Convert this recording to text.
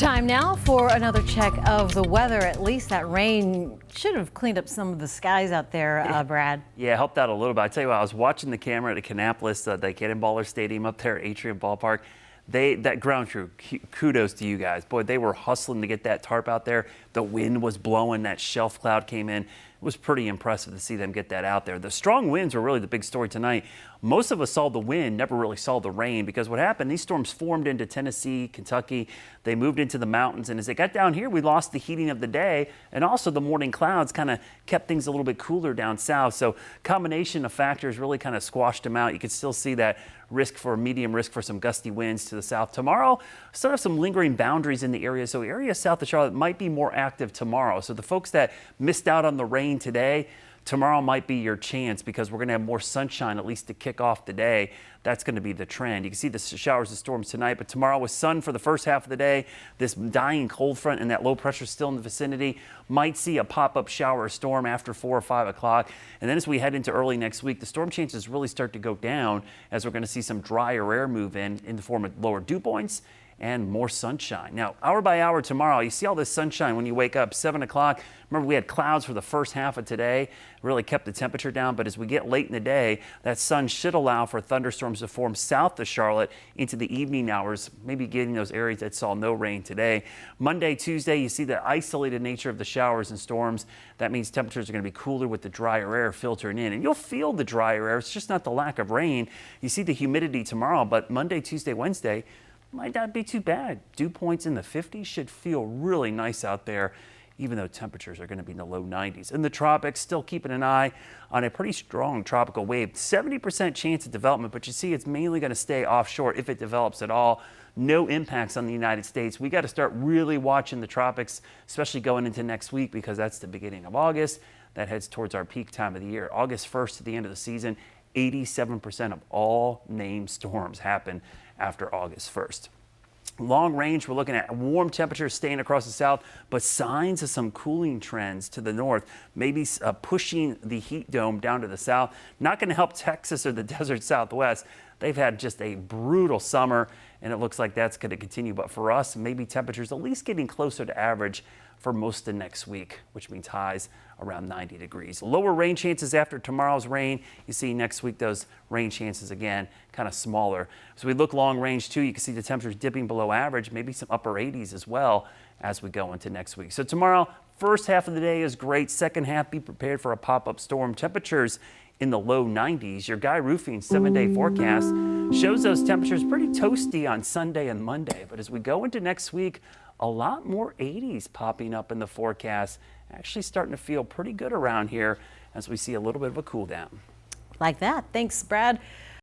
Time now for another check of the weather. At least that rain should have cleaned up some of the skies out there, Brad. Yeah, helped out a little bit. I tell you what, I was watching the camera at Kannapolis, the Cannonballer Stadium up there, Atrium Ballpark. That ground crew, kudos to you guys. Boy, they were hustling to get that tarp out there. The wind was blowing, that shelf cloud came in. It was pretty impressive to see them get that out there. The strong winds were really the big story tonight. Most of us saw the wind, never really saw the rain, because what happened, these storms formed into Tennessee, Kentucky. They moved into the mountains, and as they got down here, we lost the heating of the day, and also the morning clouds kind of kept things a little bit cooler down south. So combination of factors really kind of squashed them out. You can still see that medium risk for some gusty winds to the south. Tomorrow, still have some lingering boundaries in the area. So areas south of Charlotte might be more active tomorrow. So the folks that missed out on the rain today, tomorrow might be your chance, because we're going to have more sunshine, at least to kick off the day. That's going to be the trend. You can see the showers and storms tonight, but tomorrow with sun for the first half of the day, this dying cold front and that low pressure still in the vicinity, might see a pop-up shower or storm after 4 or 5 o'clock. And then as we head into early next week, the storm chances really start to go down, as we're going to see some drier air move in the form of lower dew points and more sunshine. Now, hour by hour tomorrow, you see all this sunshine when you wake up, 7 o'clock. Remember, we had clouds for the first half of today, really kept the temperature down. But as we get late in the day, that sun should allow for thunderstorms to form south of Charlotte into the evening hours, maybe getting those areas that saw no rain today. Monday, Tuesday, you see the isolated nature of the showers and storms. That means temperatures are going to be cooler with the drier air filtering in. And you'll feel the drier air. It's just not the lack of rain. You see the humidity tomorrow, but Monday, Tuesday, Wednesday, might not be too bad. Dew points in the 50s should feel really nice out there, even though temperatures are going to be in the low 90s. In the tropics, still keeping an eye on a pretty strong tropical wave. 70% chance of development, but you see it's mainly going to stay offshore if it develops at all. No impacts on the United States. We got to start really watching the tropics, especially going into next week, because that's the beginning of August. That heads towards our peak time of the year. August 1st to the end of the season, 87% of all named storms happen after August 1st. Long range, we're looking at warm temperatures staying across the south, but signs of some cooling trends to the north, maybe pushing the heat dome down to the south. Not going to help Texas or the desert Southwest. They've had just a brutal summer, and it looks like that's going to continue. But for us, maybe temperatures at least getting closer to average for most of next week, which means highs around 90 degrees. Lower rain chances after tomorrow's rain. You see next week those rain chances again kind of smaller. So we look long range too. You can see the temperatures dipping below average, maybe some upper 80s as well as we go into next week. So tomorrow, first half of the day is great. Second half, be prepared for a pop-up storm. Temperatures in the low 90s. Your Guy Roofing 7-day forecast shows those temperatures pretty toasty on Sunday and Monday. But as we go into next week, a lot more 80s popping up in the forecast. Actually starting to feel pretty good around here as we see a little bit of a cool down. Like that. Thanks, Brad.